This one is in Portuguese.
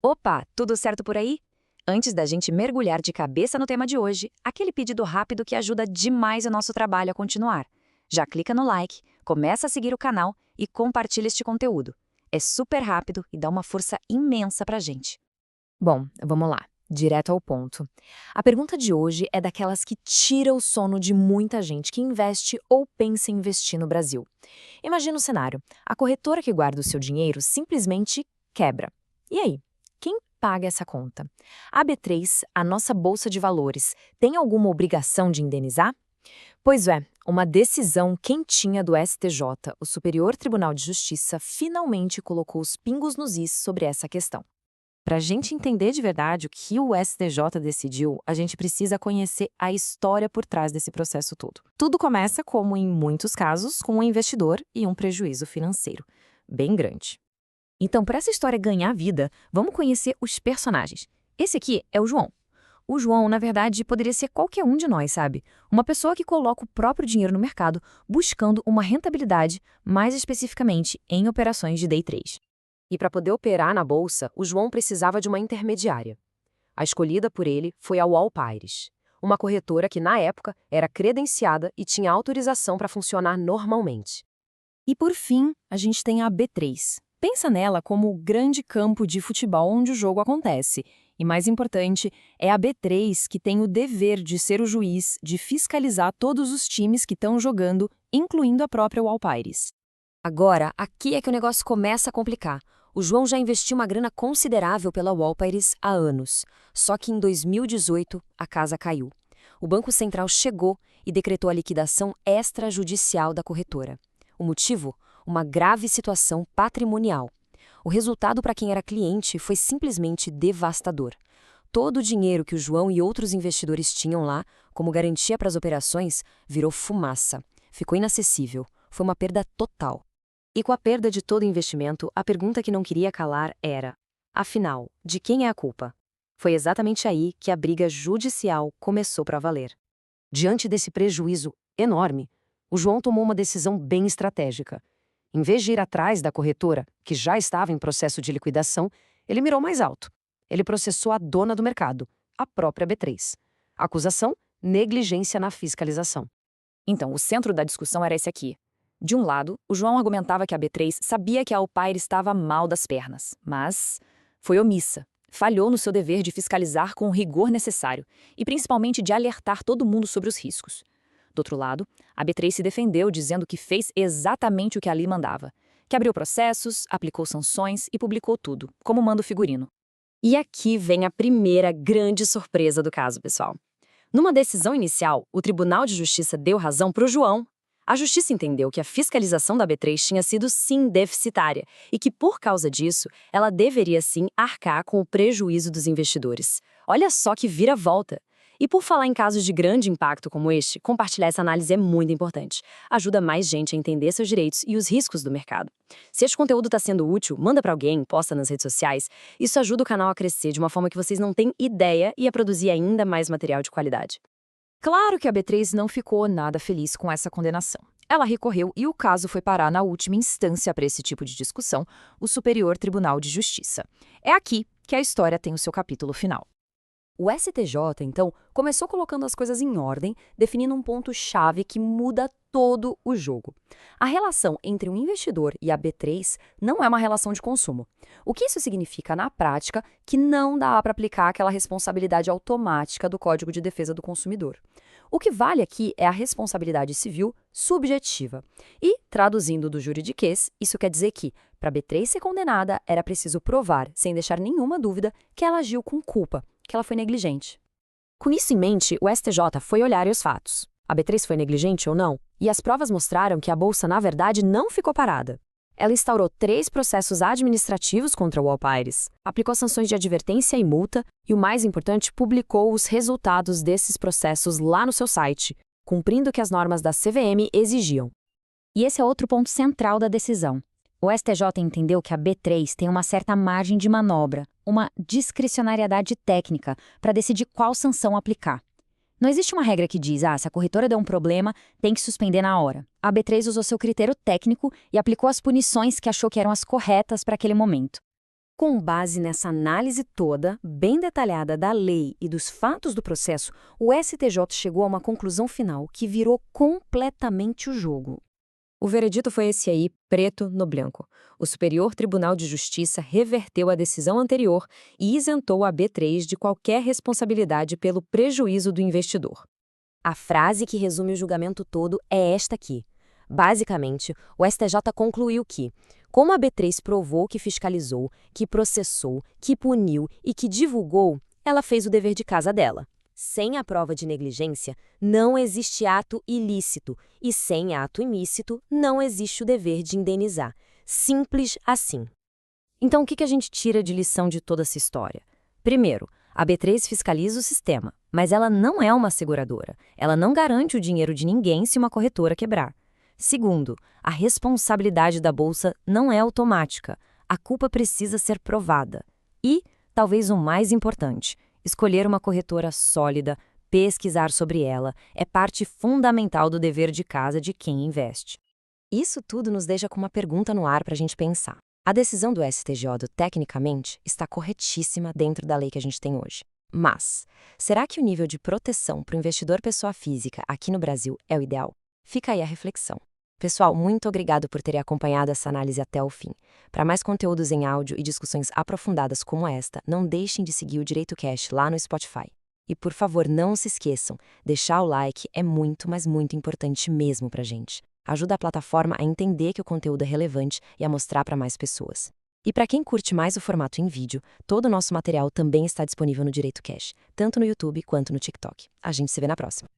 Opa, tudo certo por aí? Antes da gente mergulhar de cabeça no tema de hoje, aquele pedido rápido que ajuda demais o nosso trabalho a continuar. Já clica no like, começa a seguir o canal e compartilha este conteúdo. É super rápido e dá uma força imensa pra gente. Bom, vamos lá, direto ao ponto. A pergunta de hoje é daquelas que tira o sono de muita gente que investe ou pensa em investir no Brasil. Imagina o cenário: a corretora que guarda o seu dinheiro simplesmente quebra. E aí? Quem paga essa conta? A B3, a nossa bolsa de valores, tem alguma obrigação de indenizar? Pois é, uma decisão quentinha do STJ, o Superior Tribunal de Justiça, finalmente colocou os pingos nos is sobre essa questão. Para a gente entender de verdade o que o STJ decidiu, a gente precisa conhecer a história por trás desse processo todo. Tudo começa, como em muitos casos, com um investidor e um prejuízo financeiro bem grande. Então, para essa história ganhar vida, vamos conhecer os personagens. Esse aqui é o João. O João, na verdade, poderia ser qualquer um de nós, sabe? Uma pessoa que coloca o próprio dinheiro no mercado buscando uma rentabilidade, mais especificamente em operações de day trade. E para poder operar na bolsa, o João precisava de uma intermediária. A escolhida por ele foi a Wall Pires, uma corretora que, na época, era credenciada e tinha autorização para funcionar normalmente. E por fim, a gente tem a B3. Pensa nela como o grande campo de futebol onde o jogo acontece. E mais importante, é a B3 que tem o dever de ser o juiz, de fiscalizar todos os times que estão jogando, incluindo a própria Wall Pires. Agora, aqui é que o negócio começa a complicar. O João já investiu uma grana considerável pela Wall Pires há anos. Só que em 2018, a casa caiu. O Banco Central chegou e decretou a liquidação extrajudicial da corretora. O motivo? Uma grave situação patrimonial. O resultado para quem era cliente foi simplesmente devastador. Todo o dinheiro que o João e outros investidores tinham lá, como garantia para as operações, virou fumaça. Ficou inacessível. Foi uma perda total. E com a perda de todo o investimento, a pergunta que não queria calar era: afinal, de quem é a culpa? Foi exatamente aí que a briga judicial começou para valer. Diante desse prejuízo enorme, o João tomou uma decisão bem estratégica. Em vez de ir atrás da corretora, que já estava em processo de liquidação, ele mirou mais alto. Ele processou a dona do mercado, a própria B3. Acusação: negligência na fiscalização. Então, o centro da discussão era esse aqui. De um lado, o João argumentava que a B3 sabia que a Alpair estava mal das pernas, mas foi omissa. Falhou no seu dever de fiscalizar com o rigor necessário e principalmente de alertar todo mundo sobre os riscos. Do outro lado, a B3 se defendeu dizendo que fez exatamente o que a lei mandava, que abriu processos, aplicou sanções e publicou tudo, como manda o figurino. E aqui vem a primeira grande surpresa do caso, pessoal. Numa decisão inicial, o Tribunal de Justiça deu razão para o João. A Justiça entendeu que a fiscalização da B3 tinha sido sim deficitária e que, por causa disso, ela deveria sim arcar com o prejuízo dos investidores. Olha só que vira-volta! E por falar em casos de grande impacto como este, compartilhar essa análise é muito importante. Ajuda mais gente a entender seus direitos e os riscos do mercado. Se este conteúdo está sendo útil, manda para alguém, posta nas redes sociais. Isso ajuda o canal a crescer de uma forma que vocês não têm ideia e a produzir ainda mais material de qualidade. Claro que a B3 não ficou nada feliz com essa condenação. Ela recorreu e o caso foi parar na última instância para esse tipo de discussão, o Superior Tribunal de Justiça. É aqui que a história tem o seu capítulo final. O STJ, então, começou colocando as coisas em ordem, definindo um ponto-chave que muda todo o jogo. A relação entre um investidor e a B3 não é uma relação de consumo. O que isso significa na prática? Que não dá para aplicar aquela responsabilidade automática do Código de Defesa do Consumidor. O que vale aqui é a responsabilidade civil subjetiva. E, traduzindo do juridiquês, isso quer dizer que, para a B3 ser condenada, era preciso provar, sem deixar nenhuma dúvida, que ela agiu com culpa, que ela foi negligente. Com isso em mente, o STJ foi olhar os fatos. A B3 foi negligente ou não? E as provas mostraram que a bolsa, na verdade, não ficou parada. Ela instaurou 3 processos administrativos contra o Wall Pires, aplicou sanções de advertência e multa e, o mais importante, publicou os resultados desses processos lá no seu site, cumprindo o que as normas da CVM exigiam. E esse é outro ponto central da decisão. O STJ entendeu que a B3 tem uma certa margem de manobra, uma discricionariedade técnica para decidir qual sanção aplicar. Não existe uma regra que diz, se a corretora deu um problema, tem que suspender na hora. A B3 usou seu critério técnico e aplicou as punições que achou que eram as corretas para aquele momento. Com base nessa análise toda, bem detalhada da lei e dos fatos do processo, o STJ chegou a uma conclusão final que virou completamente o jogo. O veredito foi esse aí, preto no branco. O Superior Tribunal de Justiça reverteu a decisão anterior e isentou a B3 de qualquer responsabilidade pelo prejuízo do investidor. A frase que resume o julgamento todo é esta aqui. Basicamente, o STJ concluiu que, como a B3 provou que fiscalizou, que processou, que puniu e que divulgou, ela fez o dever de casa dela. Sem a prova de negligência, não existe ato ilícito, e sem ato ilícito, não existe o dever de indenizar. Simples assim. Então, o que a gente tira de lição de toda essa história? Primeiro, a B3 fiscaliza o sistema, mas ela não é uma seguradora. Ela não garante o dinheiro de ninguém se uma corretora quebrar. Segundo, a responsabilidade da bolsa não é automática. A culpa precisa ser provada. E, talvez o mais importante, escolher uma corretora sólida, pesquisar sobre ela, é parte fundamental do dever de casa de quem investe. Isso tudo nos deixa com uma pergunta no ar para a gente pensar. A decisão do STJ, tecnicamente, está corretíssima dentro da lei que a gente tem hoje. Mas, será que o nível de proteção para o investidor pessoa física aqui no Brasil é o ideal? Fica aí a reflexão. Pessoal, muito obrigado por terem acompanhado essa análise até o fim. Para mais conteúdos em áudio e discussões aprofundadas como esta, não deixem de seguir o Direito Cash lá no Spotify. E por favor, não se esqueçam, deixar o like é muito, mas muito importante mesmo para a gente. Ajuda a plataforma a entender que o conteúdo é relevante e a mostrar para mais pessoas. E para quem curte mais o formato em vídeo, todo o nosso material também está disponível no Direito Cash, tanto no YouTube quanto no TikTok. A gente se vê na próxima.